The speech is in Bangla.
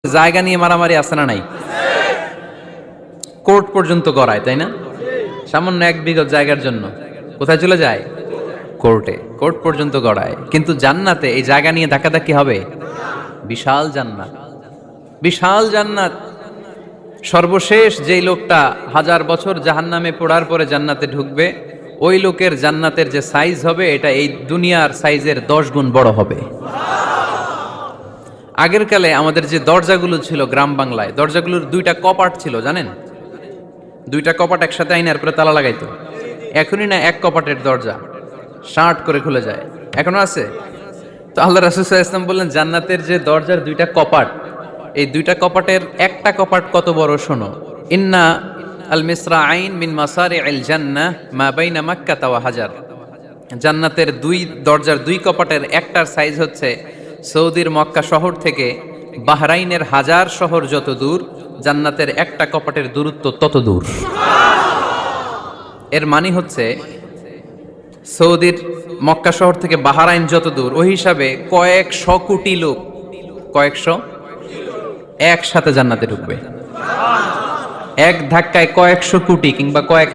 জায়গা নিয়ে মারামারি আছে না নাই? কোর্ট পর্যন্ত গড়ায়, তাই না? সামান্য 1 বিঘা জায়গার জন্য কোথায় চলে যায়? কোর্টে। কোর্ট পর্যন্ত গড়ায়। কিন্তু জান্নাতে এই জায়গা নিয়ে ধাক্কাধাক্কি হবে? বিশাল জান্নাত, বিশাল জান্নাত। সর্বশেষ যেই লোকটা 1000 বছর জাহান্নামে পোড়ার পরে জান্নাতে ঢুকবে, ওই লোকের জান্নাতের যে সাইজ হবে এটা এই দুনিয়ার সাইজের 10 গুণ বড় হবে। আগের কালে আমাদের যে দরজাগুলো ছিল গ্রাম বাংলায়, দরজাগুলোর 2টা কপাট ছিল, জানেন? 2টা কপাট একসাথে আইনার পরে তালা লাগাইতো। এখনই না এক কপাটের দরজা শার্ট করে খুলে যায়, এখনো আছে। তো আল্লাহ রাসূল সাল্লাল্লাহু আলাইহি ওয়াসাল্লাম বললেন, জান্নাতের যে দরজার 2টা কপাট, এই 2টা কপাটের একটা কপাট কত বড় শোনো। ইন্না আল মিসরাআইন মিন মাসারি'আল জান্নাহ মা বাইনা মাক্কাহ ওয়া হাজার। জান্নাতের 2 দরজার 2 কপাটের একটার সাইজ হচ্ছে সৌদির মক্কা শহর থেকে বাহরাইনের হাজার শহর যত দূর, জান্নাতের একটা কপাটের দূরত্ব তত দূর। এর মানে হচ্ছে সৌদির মক্কা শহর থেকে বাহরাইন যত দূর, ওই হিসাবে কয়েকশো কোটি লোক, কয়েকশো একসাথে জান্নাতে ঢুকবে। এক ধাক্কায় কয়েকশো কোটি কিংবা কয়েক